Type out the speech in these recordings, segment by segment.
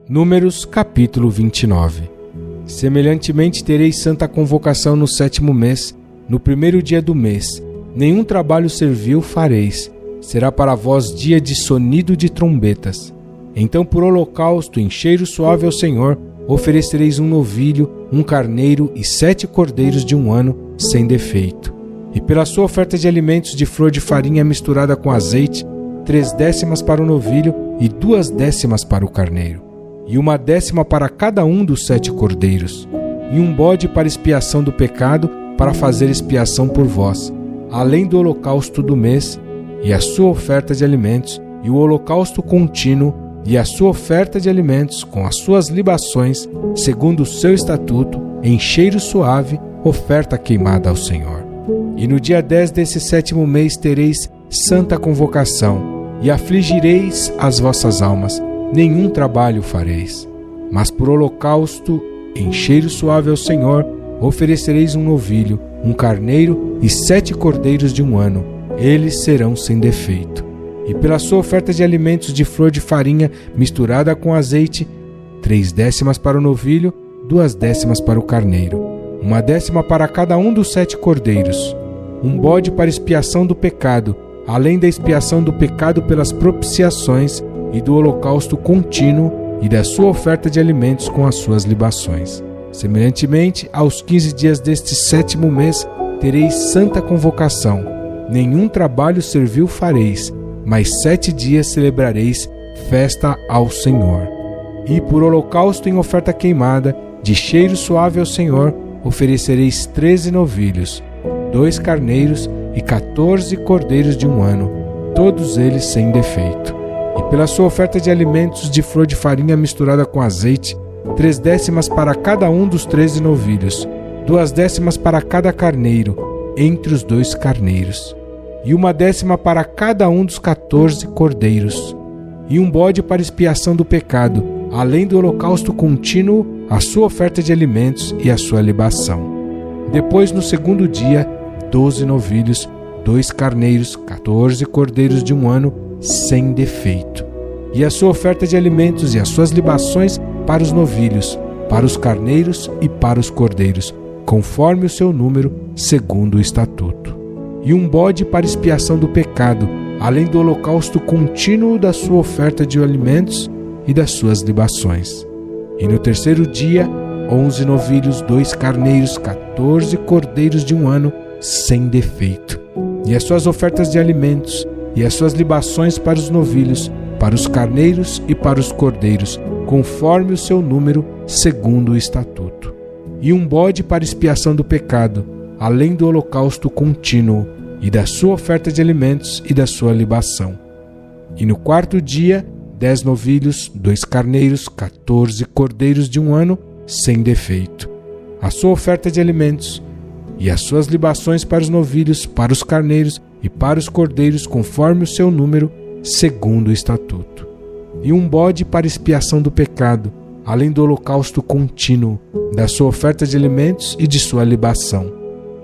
Números capítulo 29. Semelhantemente tereis santa convocação no 7º mês, no 1º dia do mês. Nenhum trabalho servil fareis. Será para vós dia de sonido de trombetas. Então por holocausto em cheiro suave ao Senhor, oferecereis um novilho, um carneiro e 7 cordeiros de 1 ano, sem defeito. E pela sua oferta de alimentos de flor de farinha misturada com azeite, 3/10 para o novilho e 2/10 para o carneiro. E 1/10 para cada um dos 7 cordeiros, e um bode para expiação do pecado, para fazer expiação por vós, além do holocausto do mês, e a sua oferta de alimentos, e o holocausto contínuo, e a sua oferta de alimentos, com as suas libações, segundo o seu estatuto, em cheiro suave, oferta queimada ao Senhor. E no dia 10 desse 7º mês tereis santa convocação, e afligireis as vossas almas, nenhum trabalho fareis. Mas por holocausto, em cheiro suave ao Senhor, oferecereis um novilho, um carneiro e 7 cordeiros de 1 ano. Eles serão sem defeito. E pela sua oferta de alimentos de flor de farinha misturada com azeite, 3/10 para o novilho, 2/10 para o carneiro, 1/10 para cada um dos 7 cordeiros, um bode para expiação do pecado, além da expiação do pecado pelas propiciações, e do holocausto contínuo, e da sua oferta de alimentos com as suas libações. Semelhantemente, aos 15 dias deste 7º mês, tereis santa convocação. Nenhum trabalho servil fareis, mas 7 dias celebrareis festa ao Senhor. E por holocausto em oferta queimada, de cheiro suave ao Senhor, oferecereis 13 novilhos, 2 carneiros e 14 cordeiros de 1 ano, todos eles sem defeito. E pela sua oferta de alimentos de flor de farinha misturada com azeite, 3/10 para cada um dos 13 novilhos, 2/10 para cada carneiro, entre os 2 carneiros, e 1/10 para cada um dos 14 cordeiros, e um bode para expiação do pecado, além do holocausto contínuo, a sua oferta de alimentos e a sua libação. Depois, no 2º dia, 12 novilhos, 2 carneiros, 14 cordeiros de 1 ano, sem defeito, e a sua oferta de alimentos e as suas libações para os novilhos, para os carneiros e para os cordeiros, conforme o seu número, segundo o estatuto. E um bode para expiação do pecado, além do holocausto contínuo da sua oferta de alimentos e das suas libações. E no 3º dia, 11 novilhos, 2 carneiros, 14 cordeiros de 1 ano, sem defeito, e as suas ofertas de alimentos e as suas libações para os novilhos, para os carneiros e para os cordeiros, conforme o seu número, segundo o estatuto. E um bode para expiação do pecado, além do holocausto contínuo, e da sua oferta de alimentos e da sua libação. E no 4º dia, 10 novilhos, 2 carneiros, 14 cordeiros de 1 ano, sem defeito, a sua oferta de alimentos, e as suas libações para os novilhos, para os carneiros e para os cordeiros, conforme o seu número, segundo o estatuto. E um bode para expiação do pecado, além do holocausto contínuo, da sua oferta de alimentos e de sua libação.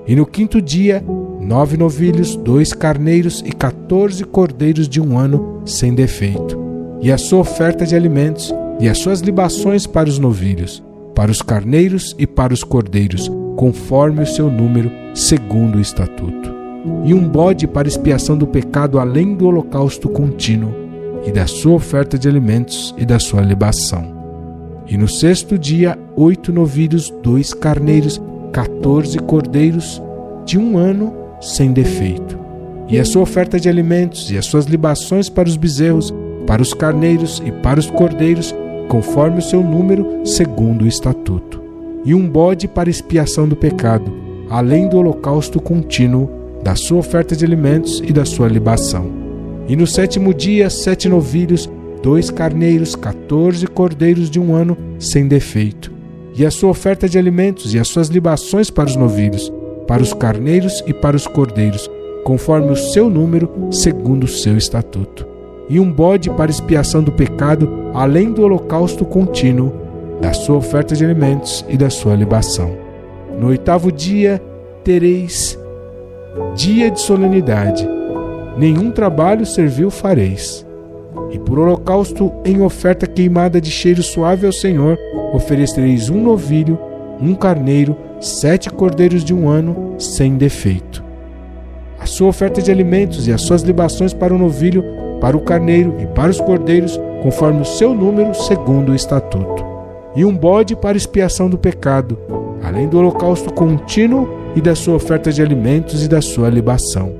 E no 5º dia, 9 novilhos, 2 carneiros e 14 cordeiros de 1 ano, sem defeito, e a sua oferta de alimentos e as suas libações para os novilhos, para os carneiros e para os cordeiros, conforme o seu número, segundo o estatuto. E um bode para expiação do pecado, além do holocausto contínuo, e da sua oferta de alimentos e da sua libação. E no 6º dia, 8 novilhos, 2 carneiros, 14 cordeiros de 1 ano, sem defeito, e a sua oferta de alimentos e as suas libações para os bezerros, para os carneiros e para os cordeiros, conforme o seu número, segundo o estatuto. E um bode para expiação do pecado, além do holocausto contínuo, da sua oferta de alimentos e da sua libação. E no 7º dia, 7 novilhos, 2 carneiros, 14 cordeiros de 1 ano, sem defeito, e a sua oferta de alimentos e as suas libações para os novilhos, para os carneiros e para os cordeiros, conforme o seu número, segundo o seu estatuto. E um bode para expiação do pecado, além do holocausto contínuo, da sua oferta de alimentos e da sua libação. No 8º dia tereis dia de solenidade, nenhum trabalho servil fareis. E por holocausto em oferta queimada de cheiro suave ao Senhor, oferecereis um novilho, um carneiro, 7 cordeiros de 1 ano, sem defeito. A sua oferta de alimentos e as suas libações para o novilho, para o carneiro e para os cordeiros, conforme o seu número, segundo o estatuto. E um bode para expiação do pecado, além do holocausto contínuo e da sua oferta de alimentos e da sua libação.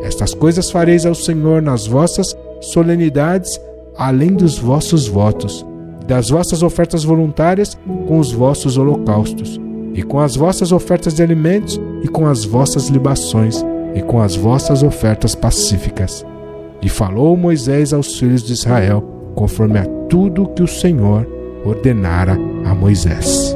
Estas coisas fareis ao Senhor nas vossas solenidades, além dos vossos votos, das vossas ofertas voluntárias com os vossos holocaustos, e com as vossas ofertas de alimentos, e com as vossas libações, e com as vossas ofertas pacíficas. E falou Moisés aos filhos de Israel, conforme a tudo que o Senhor ordenara a Moisés.